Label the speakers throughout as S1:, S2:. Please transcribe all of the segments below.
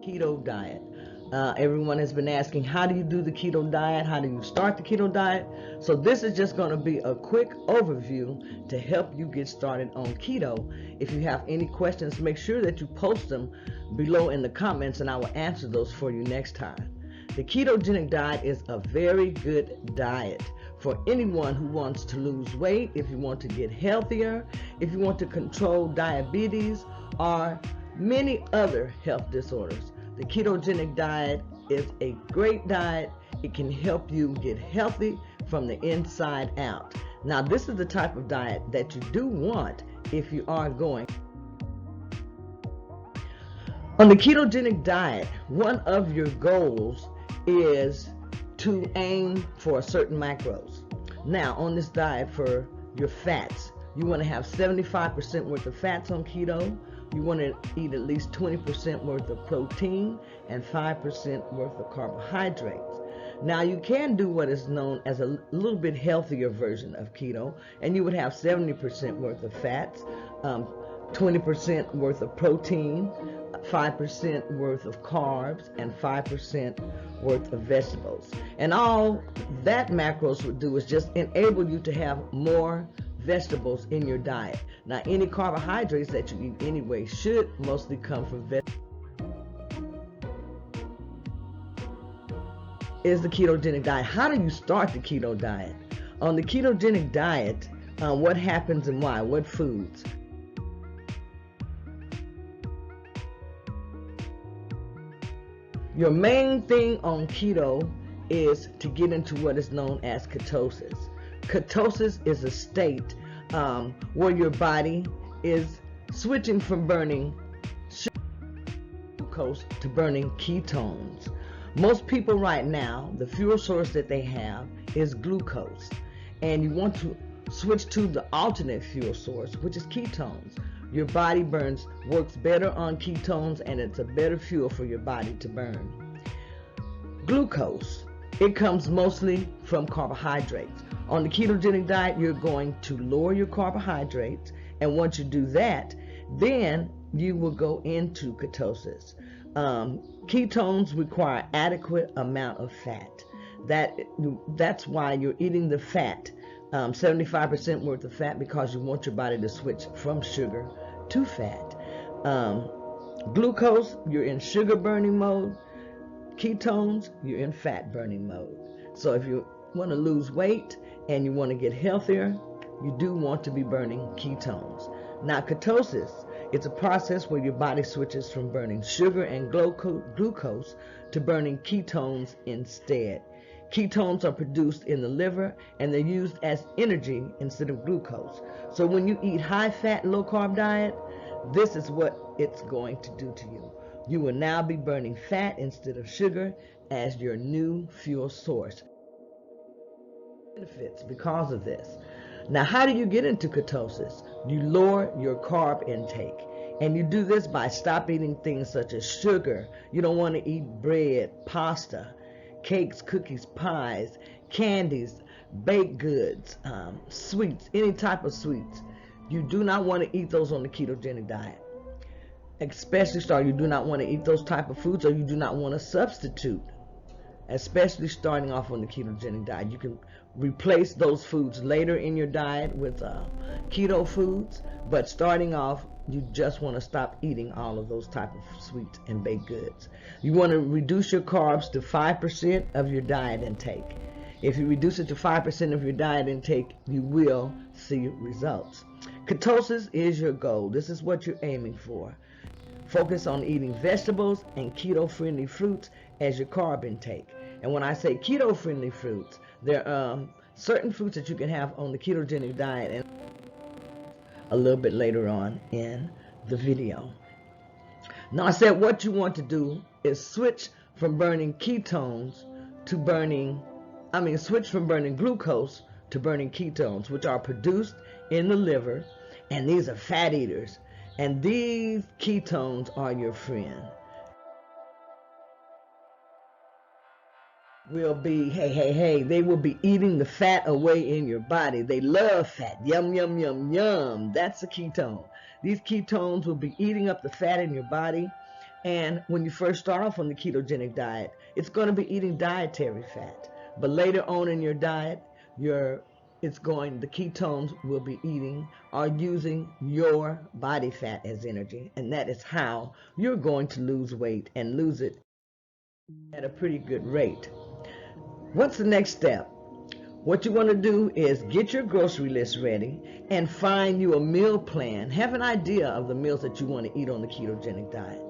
S1: Keto diet. Everyone has been asking, how do you do the keto diet? How do you start the keto diet? So this is just going to be a quick overview to help you get started on keto. If you have any questions, make sure that you post them below in the comments and I will answer those for you next time. The ketogenic diet is a very good diet for anyone who wants to lose weight, if you want to get healthier, if you want to control diabetes or many other health disorders. The ketogenic diet is a great diet. It can help you get healthy from the inside out. Now, this is the type of diet that you do want if you are going. On the ketogenic diet, one of your goals is to aim for certain macros. Now, on this diet for your fats, you want to have 75% worth of fats on keto. You want to eat at least 20% worth of protein and 5% worth of carbohydrates. Now, you can do what is known as a little bit healthier version of keto, and you would have 70% worth of fats, 20% worth of protein, 5% worth of carbs, and 5% worth of vegetables. And all that macros would do is just enable you to have more vegetables in your diet. Now, any carbohydrates that you eat anyway should mostly come from vegetables. Is the ketogenic diet. How do you start the keto diet? On the ketogenic diet, what happens and why? What foods? Your main thing on keto is to get into what is known as ketosis. Ketosis is a state where your body is switching from burning glucose to burning ketones. Most people right now, the fuel source that they have is glucose, and you want to switch to the alternate fuel source, which is ketones. Your body works better on ketones, and it's a better fuel for your body to burn. Glucose, it comes mostly from carbohydrates. On the ketogenic diet, you're going to lower your carbohydrates, and once you do that, then you will go into ketosis. Ketones require adequate amount of fat. That's why you're eating the fat, 75% worth of fat, because you want your body to switch from sugar to fat. Glucose, you're in sugar burning mode. Ketones, you're in fat burning mode. So if you want to lose weight and you want to get healthier, you do want to be burning ketones. Now, ketosis, it's a process where your body switches from burning sugar and glucose to burning ketones instead. Ketones are produced in the liver, and they're used as energy instead of glucose. So when you eat high-fat, low-carb diet, this is what it's going to do to you. You will now be burning fat instead of sugar as your new fuel source. Benefits because of this. Now, how do you get into ketosis? You lower your carb intake, and you do this by stop eating things such as sugar. You don't want to eat bread, pasta, cakes, cookies, pies, candies, baked goods, sweets, any type of sweets. You do not want to eat those on the ketogenic diet. Especially you do not want to eat those type of foods, or you do not want to substitute, especially starting off on the ketogenic diet. You can replace those foods later in your diet with keto foods, but starting off, you just want to stop eating all of those type of sweets and baked goods. You want to reduce your carbs to 5% of your diet intake. If you reduce it to 5% of your diet intake, you will see results. Ketosis is your goal. This is what you're aiming for. Focus on eating vegetables and keto-friendly fruits as your carb intake. And when I say keto-friendly fruits, there are certain fruits that you can have on the ketogenic diet, and a little bit later on in the video. Now, I said what you want to do is switch from burning ketones to switch from burning glucose to burning ketones, which are produced in the liver, and these are fat eaters. And these ketones are your friend. Will be, they will be eating the fat away in your body. They love fat. Yum, yum, yum, yum. That's a ketone. These ketones will be eating up the fat in your body, And when you first start off on the ketogenic diet, it's going to be eating dietary fat. But later on in your diet, the ketones will be eating or using your body fat as energy. And that is how you're going to lose weight and lose it at a pretty good rate. What's the next step? What you want to do is get your grocery list ready and find you a meal plan. Have an idea of the meals that you want to eat on the ketogenic diet.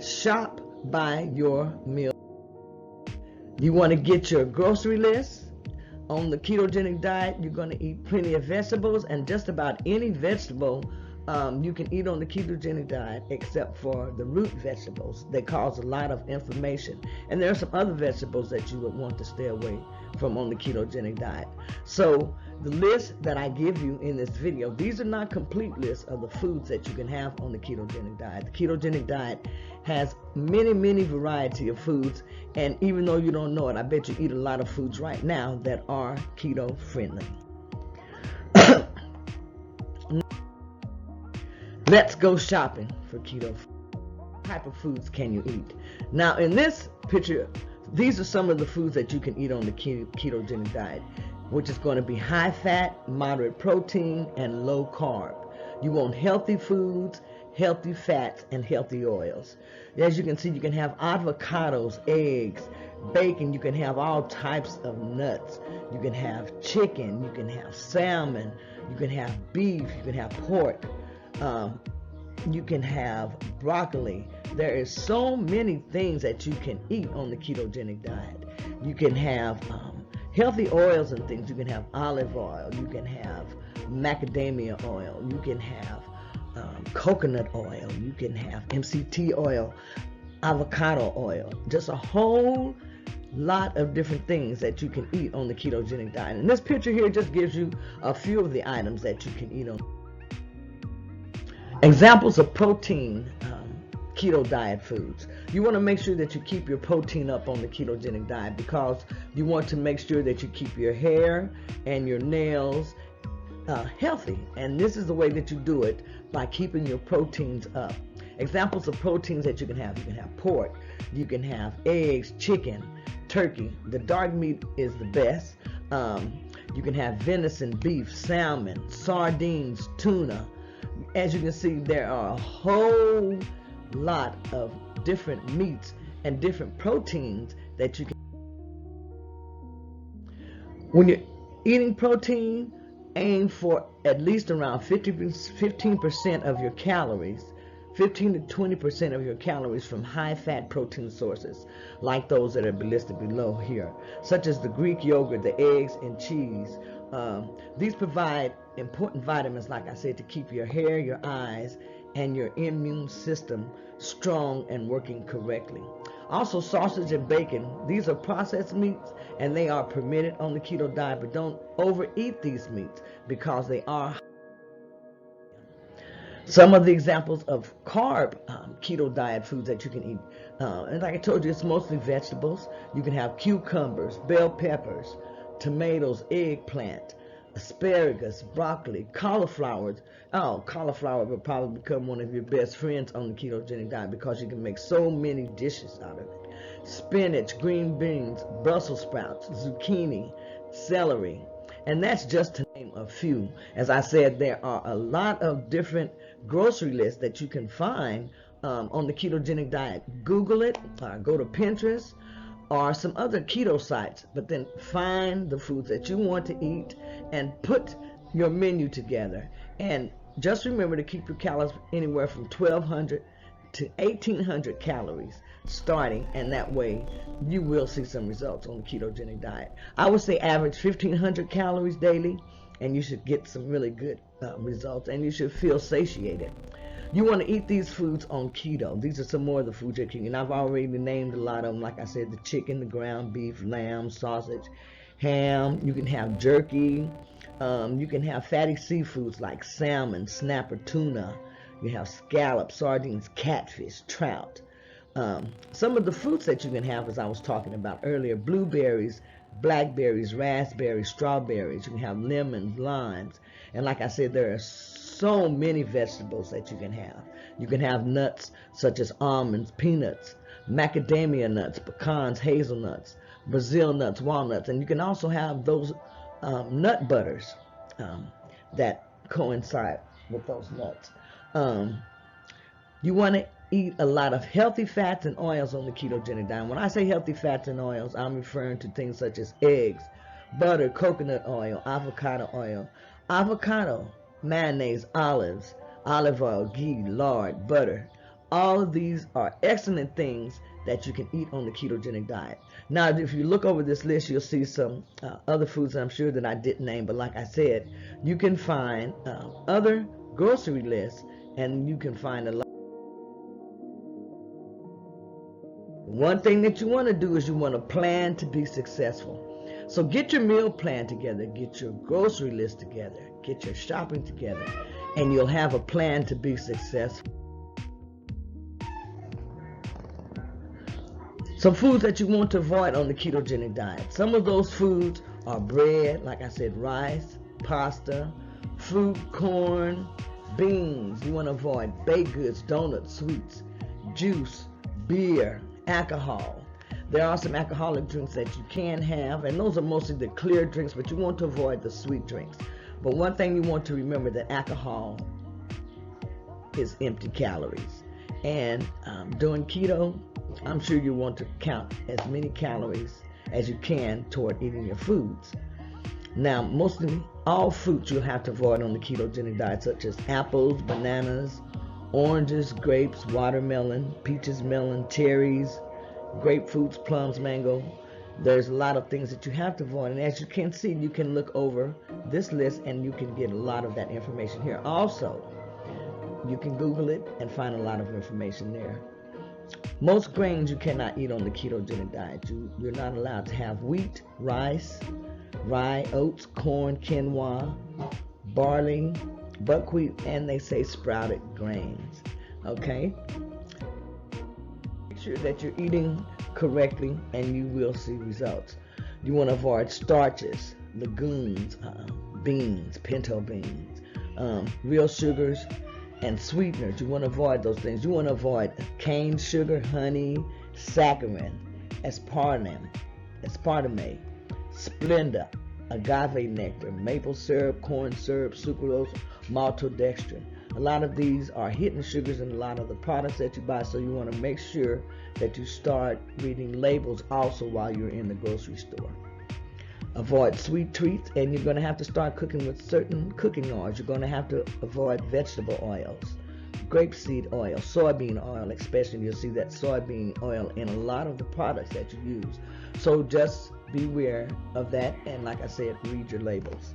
S1: Shop by your meal. You want to get your grocery list. On the ketogenic diet, you're going to eat plenty of vegetables, and just about any vegetable you can eat on the ketogenic diet except for the root vegetables. They cause a lot of inflammation. And there are some other vegetables that you would want to stay away from on the ketogenic diet. So the list that I give you in this video, these are not complete lists of the foods that you can have on the ketogenic diet. The ketogenic diet has many variety of foods, and even though you don't know it, I bet you eat a lot of foods right now that are keto friendly. Let's go shopping for keto. What type of foods can you eat? Now in this picture, these are some of the foods that you can eat on the ketogenic diet, which is going to be high fat, moderate protein, and low carb. You want healthy foods, healthy fats, and healthy oils. As you can see, you can have avocados, eggs, bacon. You can have all types of nuts. You can have chicken. You can have salmon. You can have beef. You can have pork. You can have broccoli. There is so many things that you can eat on the ketogenic diet. You can have healthy oils and things. You can have olive oil. You can have macadamia oil. You can have coconut oil. You can have MCT oil, avocado oil. Just a whole lot of different things that you can eat on the ketogenic diet. And this picture here just gives you a few of the items that you can eat on. Examples of protein keto diet foods. You want to make sure that you keep your protein up on the ketogenic diet because you want to make sure that you keep your hair and your nails healthy. And this is the way that you do it, by keeping your proteins up. Examples of proteins that you can have pork, you can have eggs, chicken, turkey. The dark meat is the best. You can have venison, beef, salmon, sardines, tuna. As you can see, there are a whole lot of different meats and different proteins that you can. When you're eating protein, aim for at least around 15% of your calories, 15 to 20% of your calories from high-fat protein sources, like those that are listed below here, such as the Greek yogurt, the eggs, and cheese. These provide important vitamins, like I said, to keep your hair, your eyes, and your immune system strong and working correctly. Also, sausage and bacon. These are processed meats, and they are permitted on the keto diet, but don't overeat these meats because they are. Some of the examples of carb keto diet foods that you can eat. And like I told you, it's mostly vegetables. You can have cucumbers, bell peppers, tomatoes, eggplant, asparagus, broccoli, cauliflower. Oh, cauliflower will probably become one of your best friends on the ketogenic diet because you can make so many dishes out of it. Spinach, green beans, Brussels sprouts, zucchini, celery. And that's just to name a few. As I said, there are a lot of different grocery lists that you can find on the ketogenic diet. Google it, go to Pinterest, or some other keto sites, but then find the foods that you want to eat and put your menu together. And just remember to keep your calories anywhere from 1,200 to 1,800 calories starting, and that way you will see some results on the ketogenic diet. I would say average 1,500 calories daily, and you should get some really good results, and you should feel satiated. You want to eat these foods on keto. These are some more of the foods you can eat. And I've already named a lot of them. Like I said, the chicken, the ground beef, lamb, sausage, ham. You can have jerky. You can have fatty seafoods like salmon, snapper, tuna. You have scallops, sardines, catfish, trout. Some of the fruits that you can have, as I was talking about earlier, blueberries, blackberries, raspberries, strawberries. You can have lemons, limes. And like I said, there are so many vegetables that you can have. You can have nuts such as almonds, peanuts, macadamia nuts, pecans, hazelnuts, Brazil nuts, walnuts, and you can also have those nut butters that coincide with those nuts. You want to eat a lot of healthy fats and oils on the ketogenic diet. When I say healthy fats and oils, I'm referring to things such as eggs, butter, coconut oil, avocado, mayonnaise, olives, olive oil, ghee, lard, butter. All of these are excellent things that you can eat on the ketogenic diet. Now, if you look over this list, you'll see some other foods I'm sure that I didn't name, but like I said, you can find other grocery lists, and you can find a lot. One thing that you want to do is you want to plan to be successful. So get your meal plan together, get your grocery list together, get your shopping together, and you'll have a plan to be successful. Some foods that you want to avoid on the ketogenic diet. Some of those foods are bread, like I said, rice, pasta, fruit, corn, beans. You want to avoid baked goods, donuts, sweets, juice, beer, alcohol. There are some alcoholic drinks that you can have, and those are mostly the clear drinks, but you want to avoid the sweet drinks. But one thing you want to remember, that alcohol is empty calories. And doing keto, I'm sure you want to count as many calories as you can toward eating your foods. Now, mostly all fruits you'll have to avoid on the ketogenic diet, such as apples, bananas, oranges, grapes, watermelon, peaches, melon, cherries, grapefruits, plums, mango. There's a lot of things that you have to avoid, and as you can see, you can look over this list and you can get a lot of that information here. Also, you can Google it and find a lot of information there. Most grains you cannot eat on the ketogenic diet. You're not allowed to have wheat, rice, rye, oats, corn, quinoa, barley, buckwheat, and they say sprouted grains. Okay? Make sure that you're eating correctly and you will see results. You want to avoid starches, legumes, beans, pinto beans, real sugars, and sweeteners. You want to avoid those things. You want to avoid cane sugar, honey, saccharin, aspartame, Splenda, agave nectar, maple syrup, corn syrup, sucrose, maltodextrin. A lot of these are hidden sugars in a lot of the products that you buy, so you want to make sure that you start reading labels also while you're in the grocery store. Avoid sweet treats, and you're going to have to start cooking with certain cooking oils. You're going to have to avoid vegetable oils, grapeseed oil, soybean oil especially. You'll see that soybean oil in a lot of the products that you use. So just beware of that, and like I said, read your labels.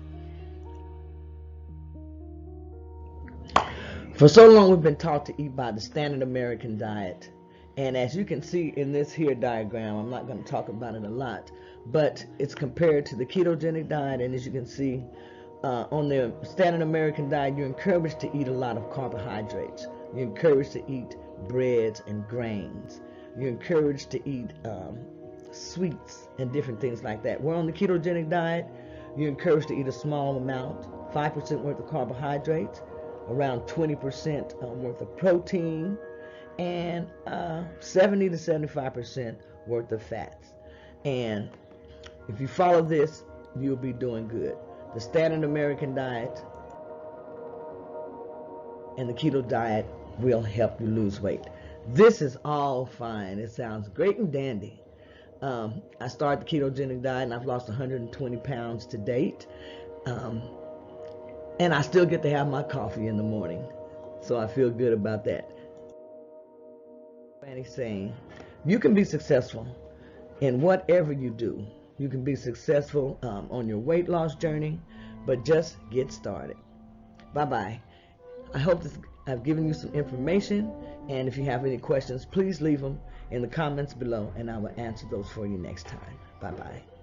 S1: For so long we've been taught to eat by the standard American diet, and as you can see in this here diagram, I'm not going to talk about it a lot, but it's compared to the ketogenic diet. And as you can see, on the standard American diet, you're encouraged to eat a lot of carbohydrates. You're encouraged to eat breads and grains. You're encouraged to eat sweets and different things like that. Where on the ketogenic diet, you're encouraged to eat a small amount, 5% worth of carbohydrates, around 20% worth of protein, and 70 to 75% worth of fats. And if you follow this, you'll be doing good. The standard American diet and the keto diet will help you lose weight. This is all fine. It sounds great and dandy. I started the ketogenic diet and I've lost 120 pounds to date. And I still get to have my coffee in the morning. So I feel good about that. Granny saying, you can be successful in whatever you do. You can be successful on your weight loss journey, but just get started. Bye-bye. I hope I've given you some information, and if you have any questions, please leave them in the comments below, and I will answer those for you next time. Bye-bye.